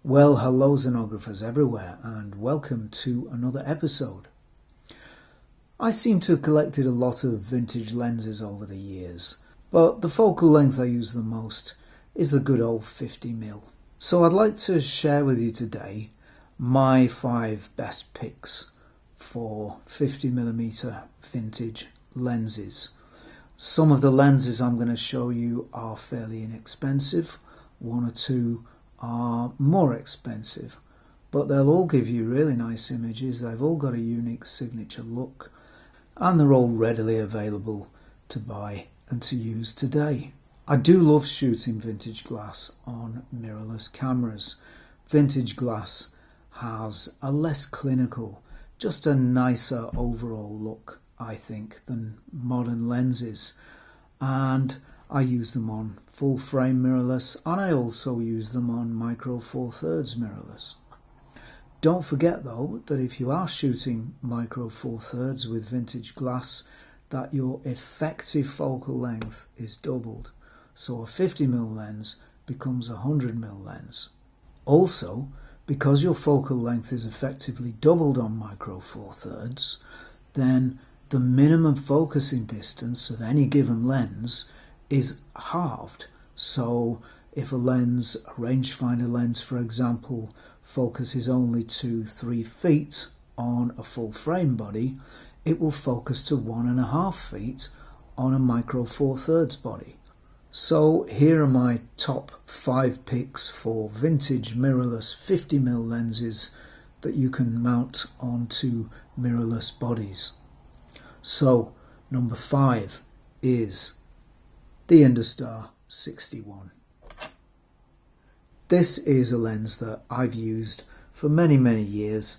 Well, hello xenographers everywhere and welcome to another episode. I seem to have collected a lot of vintage lenses over the years, but the focal length I use the most is the good old 50mm. So I'd like to share with you today my 5 best picks for 50mm vintage lenses. Some of the lenses I'm going to show you are fairly inexpensive, one or two are more expensive, but they'll all give you really nice images. They've all got a unique signature look and they're all readily available to buy and to use today. I do love shooting vintage glass on mirrorless cameras. Vintage glass has a less clinical, just a nicer overall look, I think, than modern lenses, and I use them on full frame mirrorless, and I also use them on micro four thirds mirrorless. Don't forget though that if you are shooting micro four thirds with vintage glass, that your effective focal length is doubled, so a 50mm lens becomes a 100mm lens. Also, because your focal length is effectively doubled on micro four thirds, then the minimum focusing distance of any given lens is halved. So if a lens, a rangefinder lens for example, focuses only to 3 feet on a full frame body, it will focus to 1.5 feet on a micro four thirds body. So here are my top 5 picks for vintage mirrorless 50mm lenses that you can mount onto mirrorless bodies. So number 5 is the Industar 61. This is a lens that I've used for many years.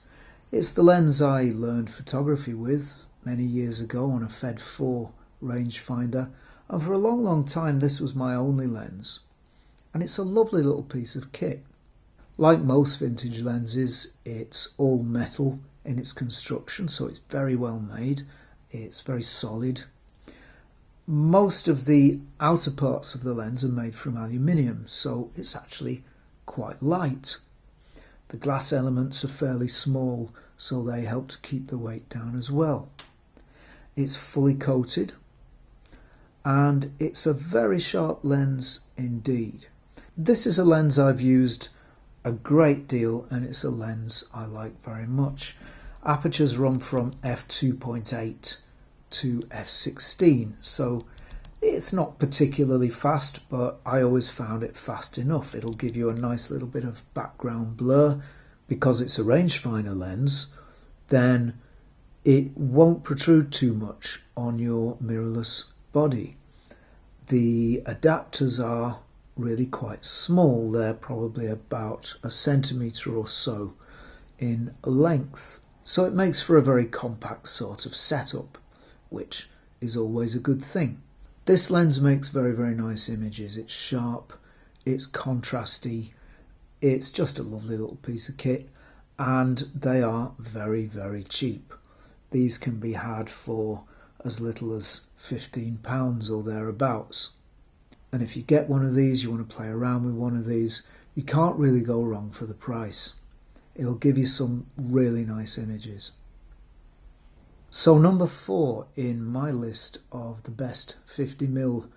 It's the lens I learned photography with many years ago on a Fed 4 rangefinder, and for a long time this was my only lens, and it's a lovely little piece of kit. Like most vintage lenses, it's all metal in its construction, so it's very well made, it's very solid. Most of the outer parts of the lens are made from aluminium, so it's actually quite light. The glass elements are fairly small, so they help to keep the weight down as well. It's fully coated, and it's a very sharp lens indeed. This is a lens I've used a great deal, and it's a lens I like very much. Apertures run from f2.8 to f16, so it's not particularly fast, but I always found it fast enough. It'll give you a nice little bit of background blur. Because it's a rangefinder lens, then it won't protrude too much on your mirrorless body. The adapters are really quite small. They're probably about 1 centimetre or so in length, so it makes for a very compact sort of setup, which is always a good thing. This lens makes very nice images. It's sharp, it's contrasty, it's just a lovely little piece of kit, and they are very cheap. These can be had for as little as £15 or thereabouts. And if you get one of these, you want to play around with one of these, you can't really go wrong for the price. It'll give you some really nice images. So number 4 in my list of the best 50mm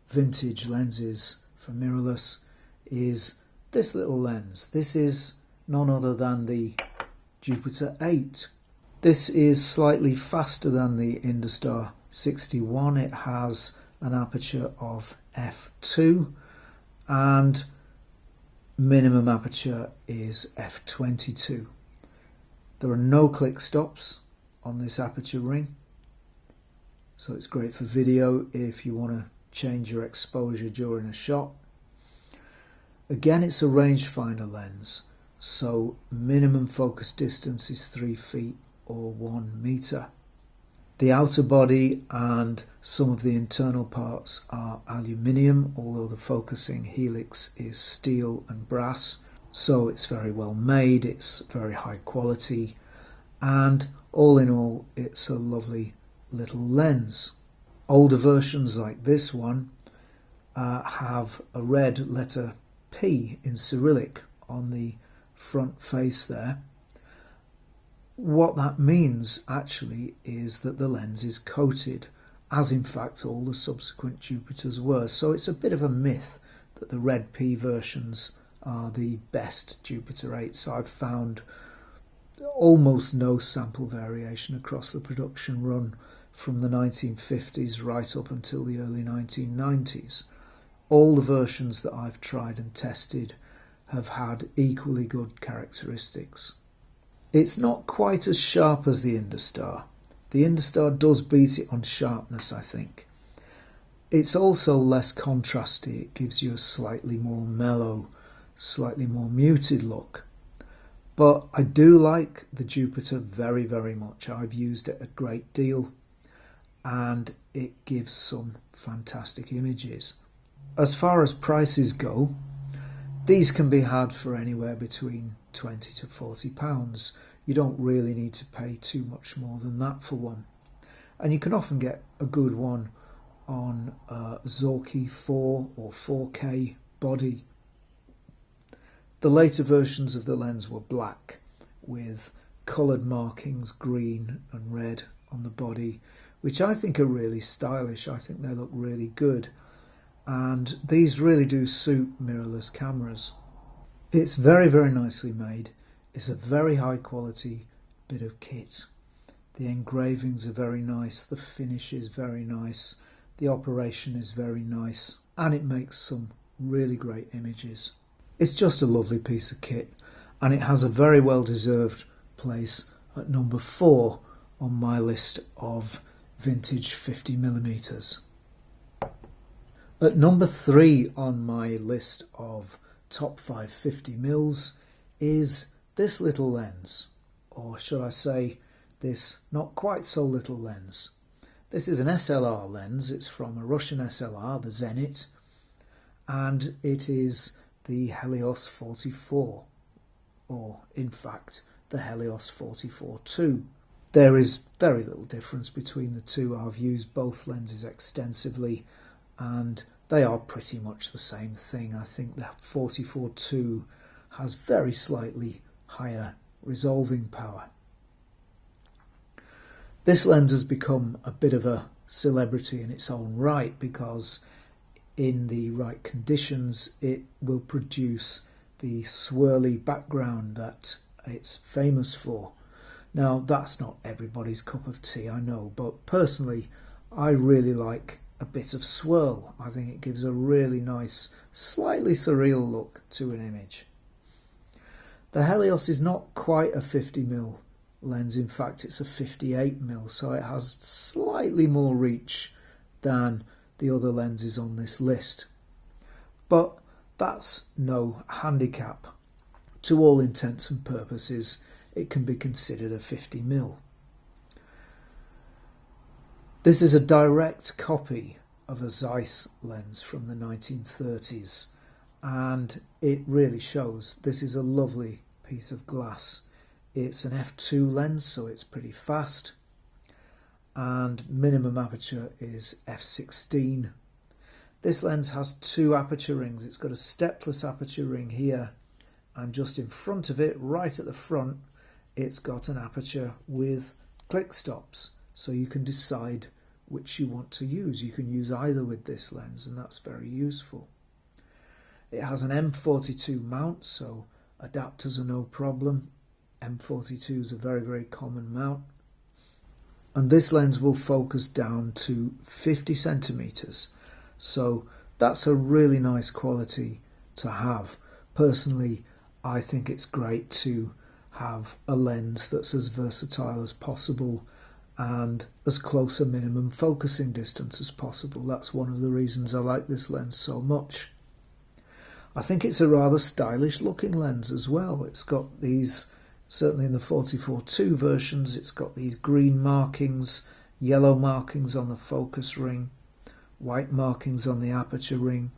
vintage lenses for mirrorless is this little lens. This is none other than the Jupiter 8. This is slightly faster than the Industar 61. It has an aperture of f2 and minimum aperture is f22. There are no click stops on this aperture ring, so it's great for video if you want to change your exposure during a shot. Again, it's a rangefinder lens, so minimum focus distance is 3 feet or 1 meter. The outer body and some of the internal parts are aluminium, although the focusing helix is steel and brass, so it's very well made, it's very high quality, and all in all it's a lovely little lens. Older versions like this one have a red letter P in Cyrillic on the front face there. What that means actually is that the lens is coated, as in fact all the subsequent Jupiters were. So it's a bit of a myth that the red P versions are the best Jupiter 8s. I've found almost no sample variation across the production run from the 1950s right up until the early 1990s. All the versions that I've tried and tested have had equally good characteristics. It's not quite as sharp as the Industar. The Industar does beat it on sharpness, I think. It's also less contrasty. It gives you a slightly more mellow, slightly more muted look. But I do like the Jupiter very, very much. I've used it a great deal and it gives some fantastic images. As far as prices go, these can be had for anywhere between £20 to £40. You don't really need to pay too much more than that for one. And you can often get a good one on a Zuiko 4 or 4K body. The later versions of the lens were black with coloured markings, green and red on the body, which I think are really stylish. I think they look really good. And these really do suit mirrorless cameras. It's very, very nicely made. It's a very high quality bit of kit. The engravings are very nice, the finish is very nice, the operation is very nice, and it makes some really great images. It's just a lovely piece of kit, and it has a very well deserved place at number 4 on my list of vintage 50mm. At number 3 on my list of top 5 50mm is this little lens, or should I say this not quite so little lens. This is an SLR lens. It's from a Russian SLR, the Zenit, and it is the Helios 44, or in fact the Helios 44-2. There is very little difference between the two. I've used both lenses extensively and they are pretty much the same thing. I think the 44-2 has very slightly higher resolving power. This lens has become a bit of a celebrity in its own right because in the right conditions it will produce the swirly background that it's famous for. Now that's not everybody's cup of tea, I know, but personally I really like a bit of swirl. I think it gives a really nice, slightly surreal look to an image. The Helios is not quite a 50mm lens, in fact it's a 58mm, so it has slightly more reach than the other lenses on this list. But that's no handicap. To all intents and purposes, it can be considered a 50mm. This is a direct copy of a Zeiss lens from the 1930s, and it really shows. This is a lovely piece of glass. It's an f2 lens, so it's pretty fast, and minimum aperture is f16. This lens has 2 aperture rings. It's got a stepless aperture ring here, and just in front of it, right at the front, it's got an aperture with click stops, so you can decide which you want to use. You can use either with this lens, and that's very useful. It has an M42 mount, so adapters are no problem. M42 is a very, very common mount. And this lens will focus down to 50 centimeters, so that's a really nice quality to have. Personally, I think it's great to have a lens that's as versatile as possible and as close a minimum focusing distance as possible. That's one of the reasons I like this lens so much. I think it's a rather stylish looking lens as well. It's got these, certainly in the 44-2 versions, it's got these green markings, yellow markings on the focus ring, white markings on the aperture ring.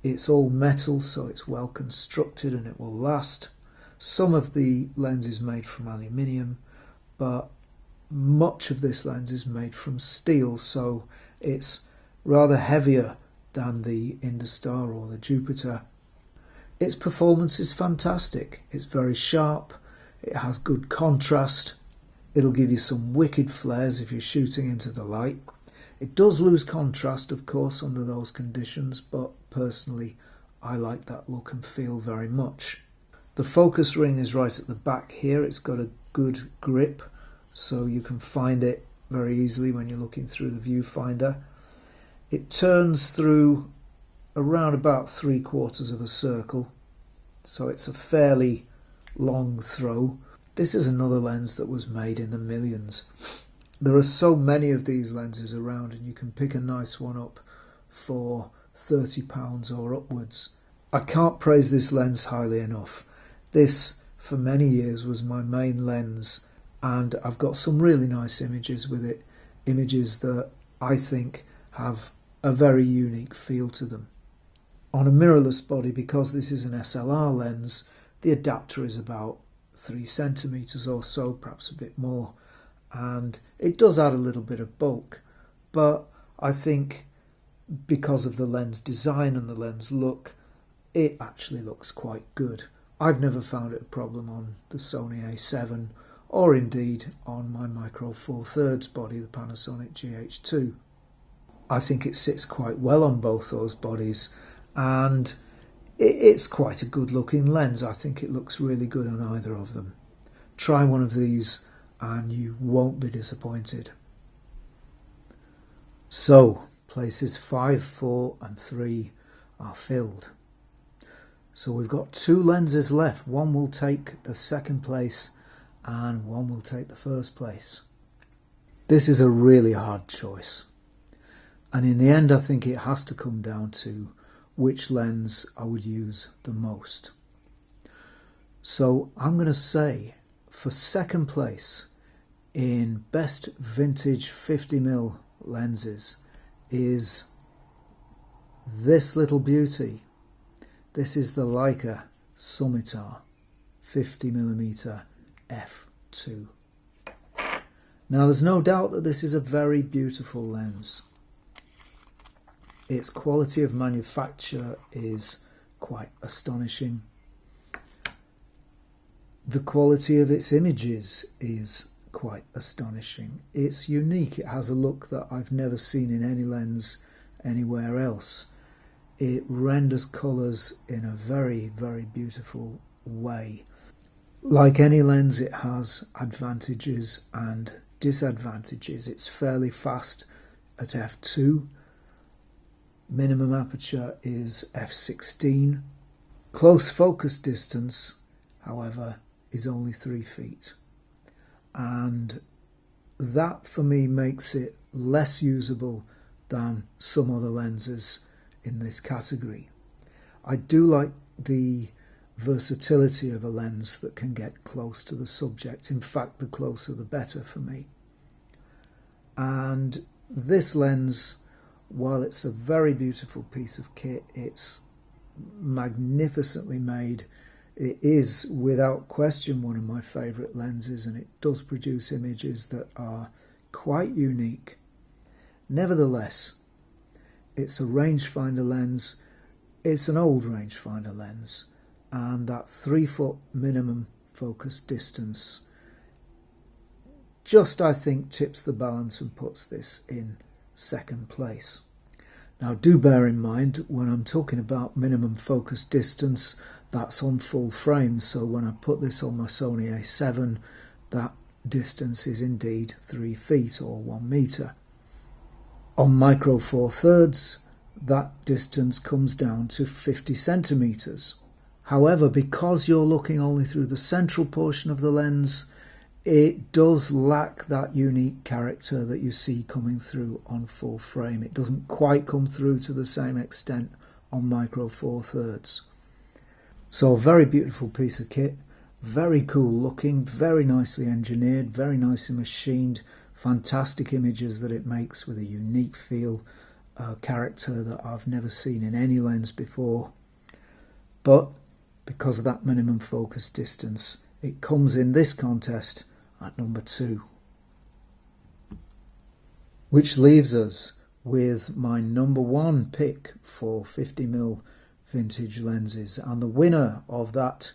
It's all metal, so it's well constructed and it will last. Some of the lens is made from aluminium, but much of this lens is made from steel, so it's rather heavier than the Industar or the Jupiter. Its performance is fantastic. It's very sharp, it has good contrast, it'll give you some wicked flares if you're shooting into the light. It does lose contrast, of course, under those conditions, but personally I like that look and feel very much. The focus ring is right at the back here. It's got a good grip, so you can find it very easily when you're looking through the viewfinder. It turns through around about 3/4 of a circle, so it's a fairly long throw. This is another lens that was made in the millions. There are so many of these lenses around, and you can pick a nice one up for £30 or upwards. I can't praise this lens highly enough. This, for many years, was my main lens, and I've got some really nice images with it, images that I think have a very unique feel to them. On a mirrorless body, because this is an SLR lens, the adapter is about 3 centimeters or so, perhaps a bit more, and it does add a little bit of bulk, but I think because of the lens design and the lens look, it actually looks quite good. I've never found it a problem on the Sony A7 or indeed on my Micro Four Thirds body, the Panasonic GH2. I think it sits quite well on both those bodies, and it's quite a good looking lens. I think it looks really good on either of them. Try one of these and you won't be disappointed. So, places 5, 4 and 3 are filled. So we've got 2 lenses left. One will take the second place and one will take the first place. This is a really hard choice. And in the end, I think it has to come down to which lens I would use the most. So I'm going to say for second place in best vintage 50mm lenses is this little beauty. This is the Leica Summitar 50mm f2. Now there's no doubt that this is a very beautiful lens. Its quality of manufacture is quite astonishing. The quality of its images is quite astonishing. It's unique. It has a look that I've never seen in any lens anywhere else. It renders colours in a very, very beautiful way. Like any lens, it has advantages and disadvantages. It's fairly fast at f2. Minimum aperture is f16. Close focus distance, however, is only 3 feet. And that for me makes it less usable than some other lenses in this category. I do like the versatility of a lens that can get close to the subject. In fact, the closer the better for me. And this lens, while it's a very beautiful piece of kit, it's magnificently made. It is without question one of my favourite lenses, and it does produce images that are quite unique. Nevertheless, it's a rangefinder lens. It's an old rangefinder lens, and that 3 foot minimum focus distance just, I think, tips the balance and puts this in second place. Now do bear in mind, when I'm talking about minimum focus distance, that's on full frame, so when I put this on my Sony A7, that distance is indeed 3 feet or 1 metre. On Micro Four Thirds, that distance comes down to 50 centimetres. However, because you're looking only through the central portion of the lens, it does lack that unique character that you see coming through on full frame. It doesn't quite come through to the same extent on Micro Four Thirds. So a very beautiful piece of kit, very cool looking, very nicely engineered, very nicely machined, fantastic images that it makes with a unique feel, a character that I've never seen in any lens before. But because of that minimum focus distance, it comes in this contest at number 2. Which leaves us with my number 1 pick for 50mm vintage lenses, and the winner of that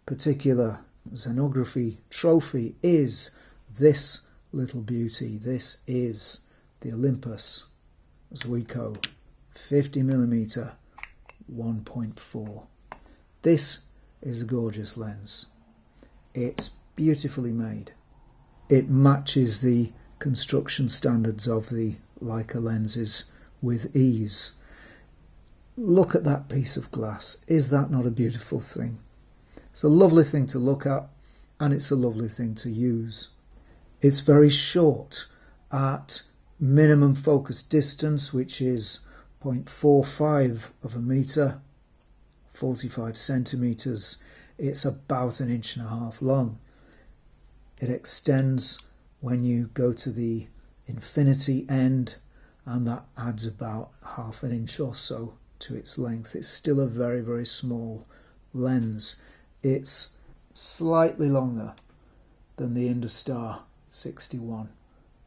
particular xenography trophy is this little beauty. This is the Olympus Zuiko 50mm 1.4. This is a gorgeous lens. It's beautifully made. It matches the construction standards of the Leica lenses with ease. Look at that piece of glass. Is that not a beautiful thing? It's a lovely thing to look at, and it's a lovely thing to use. It's very short at minimum focus distance, which is 0.45 of a metre, 45 centimetres. It's about 1.5 inches long. It extends when you go to the infinity end, and that adds about 0.5 inch or so to its length. It's still a very, very small lens. It's slightly longer than the Industar 61,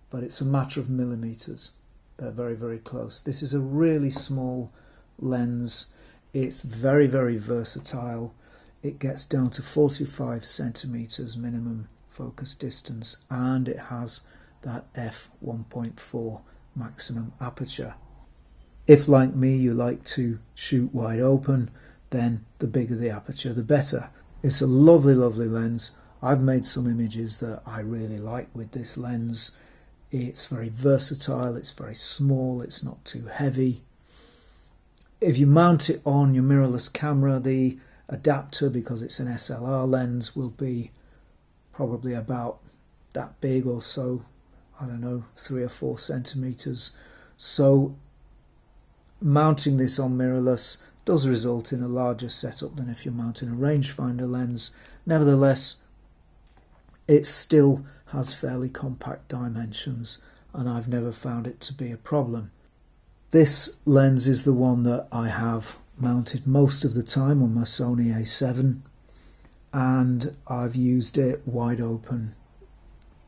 but it's a matter of millimetres. They're very, very close. This is a really small lens. It's very, very versatile. It gets down to 45 centimetres minimum focus distance, and it has that f1.4 maximum aperture. If, like me, you like to shoot wide open, then the bigger the aperture, the better. It's a lovely, lovely lens. I've made some images that I really like with this lens. It's very versatile, it's very small, it's not too heavy. If you mount it on your mirrorless camera, the adapter, because it's an SLR lens, will be probably about that big or so, I don't know, 3 or 4 centimetres. So mounting this on mirrorless does result in a larger setup than if you're mounting a rangefinder lens. Nevertheless, it still has fairly compact dimensions, and I've never found it to be a problem. This lens is the one that I have mounted most of the time on my Sony A7, and I've used it wide open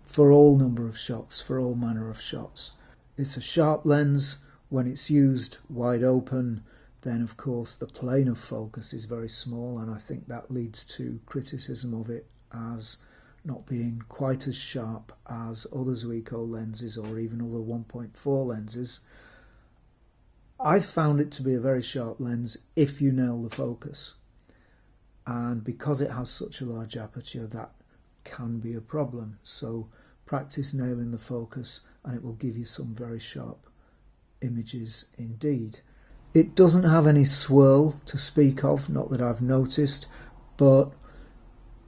for all number of shots, for all manner of shots. It's a sharp lens. When it's used wide open, then of course the plane of focus is very small, and I think that leads to criticism of it as not being quite as sharp as other Zuiko lenses or even other 1.4 lenses. I've found it to be a very sharp lens if you nail the focus, and because it has such a large aperture, that can be a problem. So practice nailing the focus and it will give you some very sharp images indeed. It doesn't have any swirl to speak of, not that I've noticed, but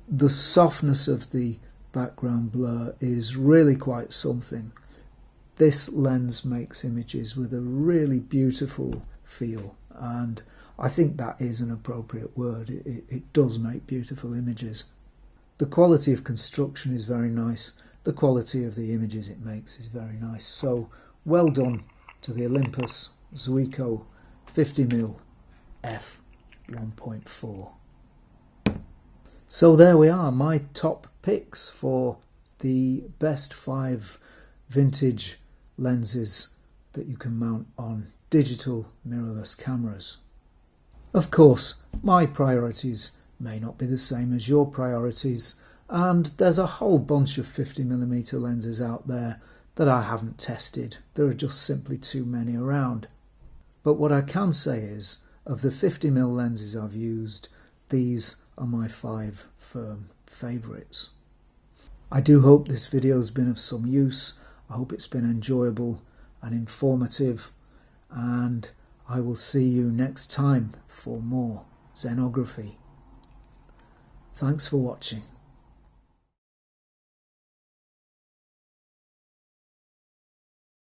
the softness of the background blur is really quite something. This lens makes images with a really beautiful feel, and I think that is an appropriate word. It does make beautiful images. The quality of construction is very nice. The quality of the images it makes is very nice. So well done to the Olympus Zuiko 50mm f1.4. So there we are, my top picks for the best 5 vintage lenses that you can mount on digital mirrorless cameras. Of course, my priorities may not be the same as your priorities, and there's a whole bunch of 50mm lenses out there that I haven't tested. There are just simply too many around. But what I can say is, of the 50mm lenses I've used, these are my 5 firm favourites. I do hope this video has been of some use. I hope it's been enjoyable and informative, and I will see you next time for more xenography. Thanks for watching.